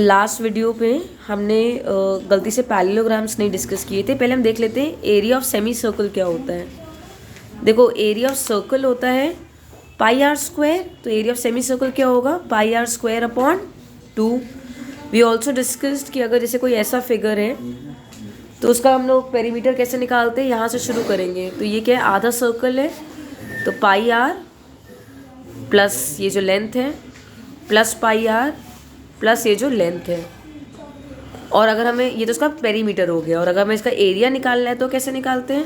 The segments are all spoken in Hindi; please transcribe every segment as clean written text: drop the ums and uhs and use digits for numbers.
लास्ट वीडियो पे हमने गलती से पैरेललोग्राम्स नहीं डिस्कस किए थे। पहले हम देख लेते हैं एरिया ऑफ सेमी सर्कल क्या होता है। देखो एरिया ऑफ सर्कल होता है पाई आर स्क्वायर, तो एरिया ऑफ सेमी सर्कल क्या होगा pi r square upon 2। We also discussed कि अगर जैसे कोई ऐसा फिगर है तो उसका हम लोग पेरीमीटर कैसे निकालते हैं, यहाँ से शुरू करेंगे। तो ये क्या है, आधा सर्कल है तो पाई आर प्लस ये जो लेंथ है प्लस पाई आर प्लस ये जो लेंथ है। और अगर हमें ये तो उसका पेरीमीटर हो गया, और अगर हमें इसका एरिया निकालना है तो कैसे निकालते हैं,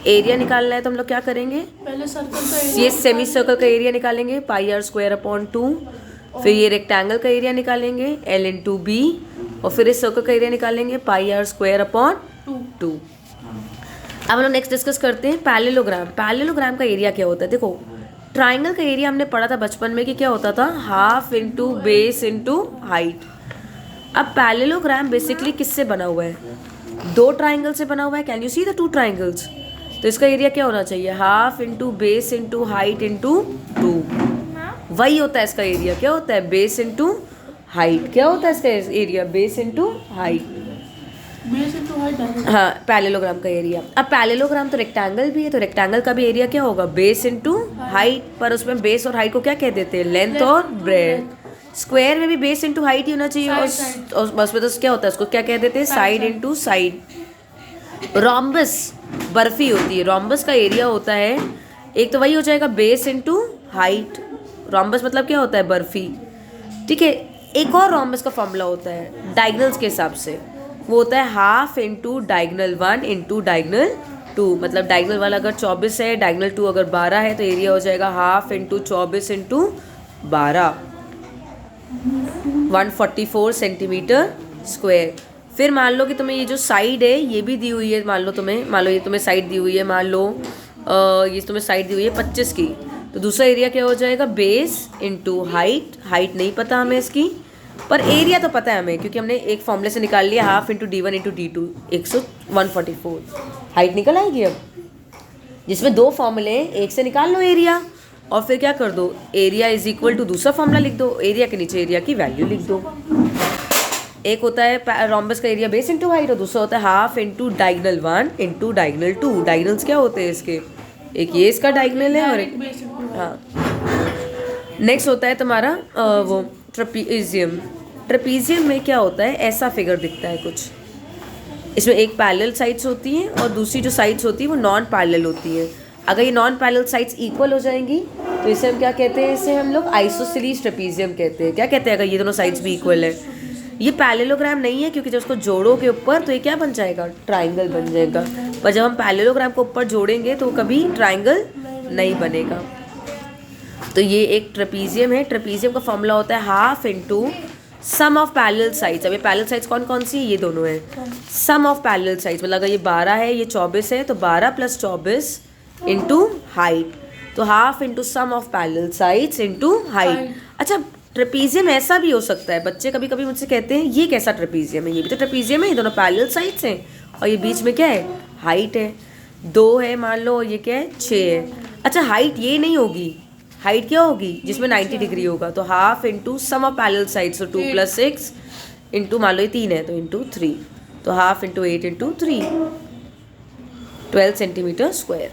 एरिया निकालना है तो हम लोग क्या करेंगे, पहले सर्कल का एरिया ये सेमी सर्कल का एरिया निकालेंगे पाई आर स्क्वायर अपॉन 2, फिर ये रेक्टेंगल का एरिया निकालेंगे एल इंटू बी, और फिर इस सर्कल का एरिया निकालेंगे पाई आर स्क्वायर अपॉन 2। अब हम लोग नेक्स्ट डिस्कस करते हैं पैरेललोग्राम। पैरेललोग्राम का एरिया क्या होता है। देखो ट्राइंगल का एरिया हमने पढ़ा था बचपन में कि क्या होता था, half into base into height. अब पैरेललोग्राम बेसिकली किससे बना हुआ है, दो ट्राइंगल से बना हुआ है। Can you see the two triangles. तो इसका एरिया क्या होना चाहिए, half into base into height into 2। वही होता है इसका एरिया, क्या होता है बेस इंटू हाइट। क्या होता है इसका एरिया, बेस इंटू हाइट। हाँ पैरेललोग्राम का एरिया। अब पैरेललोग्राम तो रेक्टेंगल भी है, तो रेक्टेंगल का भी एरिया क्या होगा बेस इंटू हाइट, पर उसमें बेस और हाइट को क्या कह देते हैं, लेंथ और ब्रेड्थ। स्क्वायर में भी बेस इंटू हाइट ही होना चाहिए, और बस में तो क्या होता है उसको क्या कह देते हैं, side into side. Rhombus barfi होती है, रोम्बस का एरिया होता है एक तो वही हो जाएगा बेस इंटू हाइट। रोम्बस मतलब क्या होता है, बर्फी। ठीक है, एक और रोम्बस का फॉर्मूला होता है डायगनल्स के हिसाब से, वो होता है half into diagonal 1 into diagonal 2। मतलब डायगनल वाला अगर 24 है, डायगनल 2 अगर 12 है, तो एरिया हो जाएगा half into 24 into 12, 144 centimetre square. फिर मान लो कि तुम्हें ये जो साइड है ये भी दी हुई है, मान लो ये तुम्हें साइड दी हुई है, मान लो ये तुम्हें साइड दी हुई है 25 की, तो दूसरा एरिया क्या हो जाएगा, बेस इंटू हाइट। हाइट नहीं पता हमें इसकी, पर एरिया तो पता है हमें, क्योंकि हमने एक फॉर्मूले से निकाल लिया half into D1 into D2 144। Height निकल आएगी अब, जिसमें दो फॉर्मूले एक से निकाल लो एरिया, और फिर क्या कर दो, एरिया इज इक्वल टू दूसरा फॉर्मूला लिख दो, एरिया के नीचे एरिया की वैल्यू लिख दो। एक होता है रोम्बस का एरिया बेस इंटू हाइट, और दूसरा होता है half into diagonal 1 into diagonal 2। Diagonals क्या होते हैं इसके, एक ये इसका डायगनल है और एक, हाँ। नेक्स्ट होता है तुम्हारा वो ट्रेपीजियम। ट्रेपीजियम में क्या होता है, ऐसा फिगर दिखता है कुछ, इसमें एक पैरेलल साइड्स होती हैं और दूसरी जो साइड्स होती है वो नॉन पैरेलल होती हैं। अगर ये नॉन पैरेलल साइड्स इक्वल हो जाएंगी तो इसे हम क्या कहते हैं, इसे हम लोग आइसोसेलेस ट्रेपीजियम कहते हैं। क्या कहते हैं, अगर ये दोनों साइड्स भी इक्वल है। ये पैरेललोग्राम नहीं है, क्योंकि जब उसको जोड़ोगे ऊपर तो ये क्या बन जाएगा, ट्राइंगल बन जाएगा। पर जब हम पैरेललोग्राम को ऊपर जोड़ेंगे तो कभी ट्राइंगल नहीं बनेगा। तो ये एक ट्रेपीजियम है। ट्रेपीजियम का फॉर्मूला होता है half into sum of parallel sides. अब ये पैरेलल साइड्स कौन कौन सी है, ये दोनों हैं। सम ऑफ पैरेलल साइड्स मतलब अगर ये 12 है ये 24 है, तो 12 प्लस 24 इंटू हाइट, तो half into sum of parallel sides into height. अच्छा ट्रेपीजियम ऐसा भी हो सकता है, बच्चे कभी कभी मुझसे कहते हैं ये कैसा ट्रेपीजियम है, ये भी तो ट्रेपीजियम है, ये दोनों पैरेलल साइड्स हैं और ये बीच में क्या है, हाइट है। 2 है मान लो, और ये क्या है 6 है। अच्छा हाइट ये नहीं होगी, हाइट क्या होगी जिसमें 90 डिग्री होगा, तो half into sum of parallel sides, तो 2 + 6 इंटू मान लो ये 3 है तो इंटू 3, तो half into 8 into 3, 12 centimetre square.